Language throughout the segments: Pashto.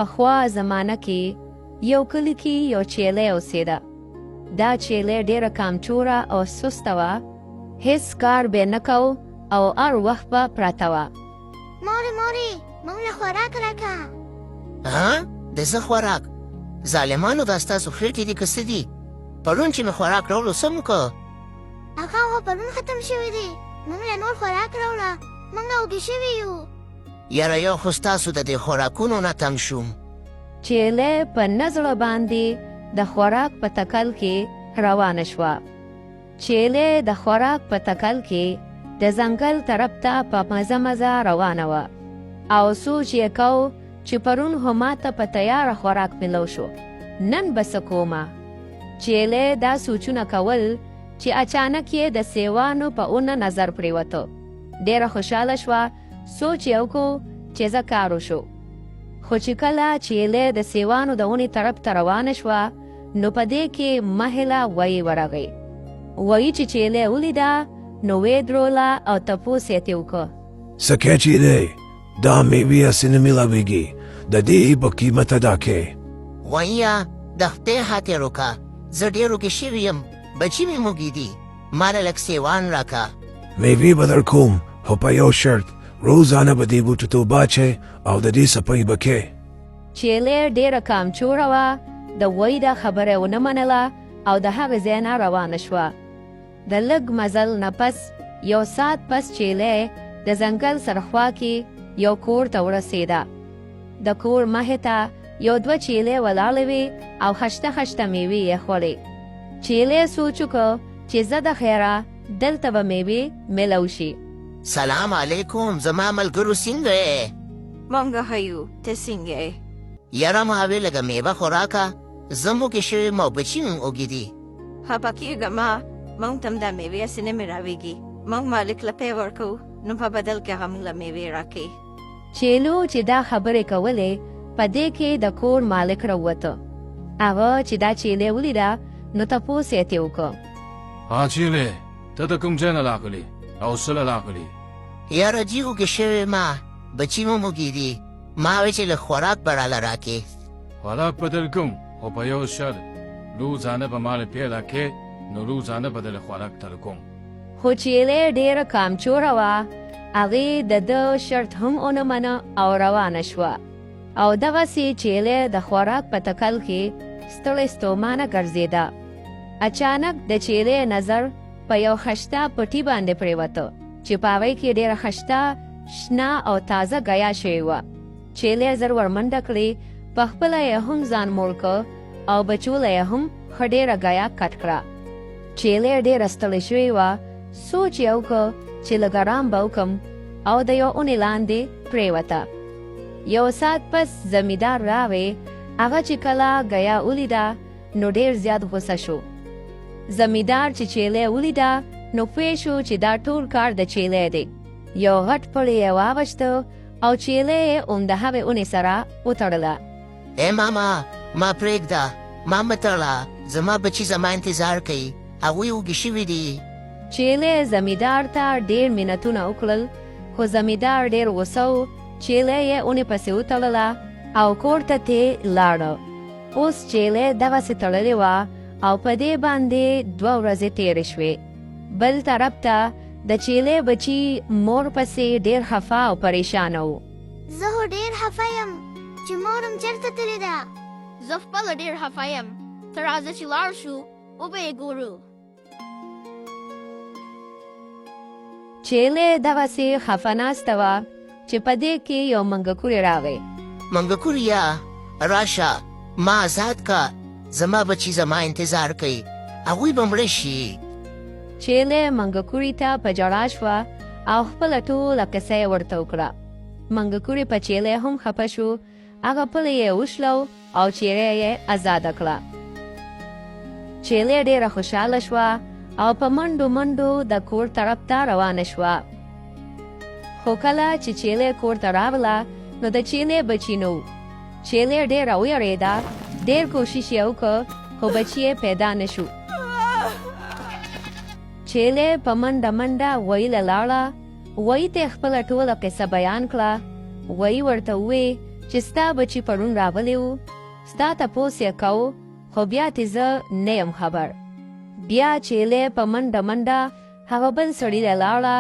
پخوا زمانه کې یو کلی کې یو چیلۍ اوسېده. دا چیلۍ ډېره کامچوره او سسته وه. هیڅ کار به نه کو او هر وخت به پرته وه. مورې موږ له خوراک راکړه. د څه خوراک؟ ظالمانو دا ستاسو خېټې دي که څه دي؟ پرون چې مې خوراک راوړو څه مو که؟ هغه خو پرون ختم شوی دی. موږ له نور خوراک راوړه. موږ اوږې شوي یو. یاره یو خو ستاسو د دې خوراکونو نه تنګ شوم. چیلۍ په نه زړه باندې د خوراک په تکل کې روانه شوه. چیلۍ د خوراک په تکل کې د ځنګل طرف ته په مزه روانه وه او سوچ یې کو چې پرون خو ماته په تیاره خوراک میلو شو، نن به څه کومه. چیلۍ دا سوچونه کول چې اچانک یې د سیوانو په اونه نظر پرېوته. ډېره خوشحاله شوه. سوچ یې وکړو چې زه کار وشو. خو چې کله چیلۍ د سیوانو د اونې طرف ته روانه شوه نو په دې کې مهله ویې ورغی. ویي چې چیلۍ ولیده نو ویې دروله او تپوس یې ترې وکړ. څه کې چیلۍ؟ دا مېوې هسې نه میلاویږي، د دې په قیمت ادا کې. وایه د خدای خاطر وکړه، زه ډېر وږی شوی یم، بچي مې موږي دي، ما له لږ سیوان راکړه. مېوې به درکوم، خو په یو شرط، روزانه به دې بوټو ته اوبه اچئ او د دې صفایي به کوې. چیلۍ ډېره کامچوره وه. د وی دا خبره ونه منله او د هغې ځای نه روانه شوه. د لږ مزل نه پس یو ساعت پس چیلۍ د ځنګل سرخوا کې یو کور ته ورسېده. د کور مخې ته یو دوه چیلۍ ولاړې وې او خشته میوې یې خورې. چیلۍ سوچ وکړ چې زه د خیره دلته به میوې میلو شي. سلام علیکم، زما ملګرو څنګه یې؟ موږ ښه یو، ته څنګه یې؟ یاره ما وې لږه میوه خو راکړه، زه موږی شوی یم او بچي مې اوږې دي. خفه کېږه مه، موږ ته هم دا میوې هسې نه میراویږي. موږ مالک له پی ورکوو نو په بدل کې هغه موږ له میوې راکوي. چیلو چې دا خبرې کولې په دې کې د کور مالک راووته. هغه چې دا چیلۍ ولیده نو تپوس یې ترې وکړ. چیلۍ ته د کوم ځای نه راغلې او څه له راغلې؟ یاره جي اوږې شوی ما، بچي مې موږي دي، ما وی چې لږ خوراک به راله راکې. خوراک به درکوم خو په یو شرط، روزانه به ما له پی راکې نو روزانه به دله خوراک درکوم. خو چیلۍ ډېره کامچوره وه. هغې د ده شرط هم ونه منه او روانه شوه. او دغسې چیلۍ د خوراک په تکل کې ستړې ستومانه ګرځېده. اچانک د چیلۍ نظر په یو خشته پټي باندې پرېوته چې په هغې کې ډېره خشته، شنه او تازه ګیا شوې وه. چیلۍ زر ورمنډه کړې، په خپله یې هم ځان موړ کړ او بچو له یې هم ښه ډېره ګیا کټ کړه. چیلۍ ډېره ستړې شوې وه. سوچ یې وکړ چې لږ ارام به وکړم او د یو اونې لاندې پرېوته. یو ساعت پس زمیندار راغی. هغه چې کله ګیا ولیده نو ډېر زیات غوسه شو. زمیندار چې چیلۍ ولیده نو پوه شو چې دا ټول کار د چیلۍ دی. یو غټ پړی یې واغوسته او چیلۍ یې هم د هغې اونې سره وتړله. ای ماما، ما پرېږده، ما مه تړه، زما بچي زما انتظار کوي، هغوی اوږې شوي دي. چیلۍ زمیندار ته ډېر منتونه وکړل خو زمیندار ډېر غوسه و. چیلۍ یې اونې پسې وتړله او کور ته ترې لاړه. اوس چیلۍ دغسې تړلې وه او په دې باندې 2 ورځې تېرې شوې. بل طرف ته د چیلۍ بچي مور پسې ډېر خفه او پریشانه و. زه خو ډېر خفه یم چې مورم چېرته تللې ده. زه خپله ډېر خفه یم، ته راځه چې لاړ شو وبه یې ګورو. چیلۍ دغسې خفه ناسته وه چې په دې کې یو منګکورې راغی. منګکوریا راشه، ما آزاد که، زما بچي زما انتظار کوي، هغوی به مړه شي. چیلۍ منګکورې ته په ژړا شوه او خپله ټوله کیسه یې ورته وکړه. منګکورې په چیلۍ هم خفه شو. هغه پلی یې وشلو او چیلۍ یې ازاده کړه. چیلۍ ډېره خوشحاله شوه او په منډو د کور طرف ته روانه شوه. خو کله چې چیلۍ کور ته راغله نو د چیلۍ بچي نه و. چیلۍ ډېره ویرېده. ډېر کوشش یې وکړ خو بچي یې پیدا نه شو. چیلۍ په منډه وی له لاړه. وی ته خپله ټوله قصه بیان کړه. وی ورته ووې چې ستا بچی پرون راغلی و ستا تپوس یې کو خو بیا تې زه نه یم خبر. بیا چیلې په منډه منډه هغه بل سړي ته لاړه،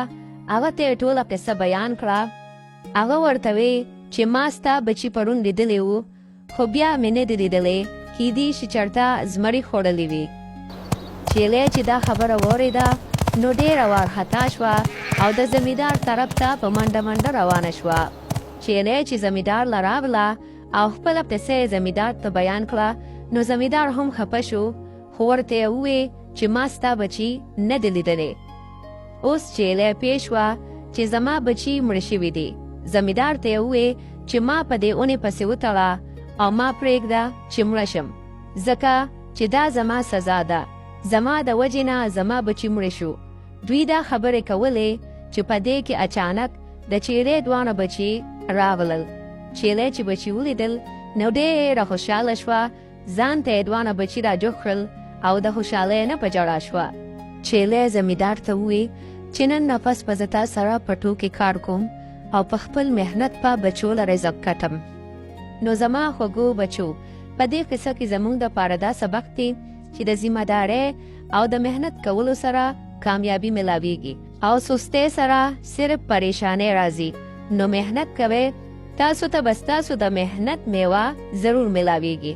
هغه ته یې ټوله قصه بیان کړه. هغه ورته وی چې ما ستا بچی پرون لیدلی و خو بیا مې نه دی لیدلی، کیدی شي چېرته زمري خوړلی وي. چیلې چې دا خبره واورېده نو ډېره وارخطا شوه او د زمیندار طرف ته په منډه منډه روانه شوه. چیلې چې زمیندار له راغله او خپله قصه یې زمیندار ته بیان کړه نو زمیندار هم خفه شو، خو ورته یې ووی چې ما ستا بچي نه دی لیدلی. اوس چیلې پوه شوه چې زما بچي مړه شوي دي. زمیندار ته یې ووی چې ما په دې اونې پسې وتړه او ما پرېږده چې مړه شم، ځکه چې دا زما سزا ده. زما د وجې نه زما بچي مړه شو. دوی دا خبرې کولې چې په دې کې اچانک د چیلې دوانه بچي راغلل. چیلې چې بچي ولیدل نو ډېره خوشحاله شوه، ځان ته یې دوانه بچي را جوړ کړل او د خوشحالۍ نه په ژړا شوه. چیلې زمیندار ته ووی چې نن نفس په زه تا سره په ټوکې کار کوم او په خپل محنت په بچو له رزق کټم. نو زما خوږو بچو، په دې قصه کې زموږ دپاره دا سبق دی چې د ذمهدارۍ او د محنت کولو سره کامیابی ملاویږي او سستۍ سره صرف پریشانۍ راځي. نو محنت کوئ، تاسو ته بس تاسو د محنت میوه ضرور ملاویږي.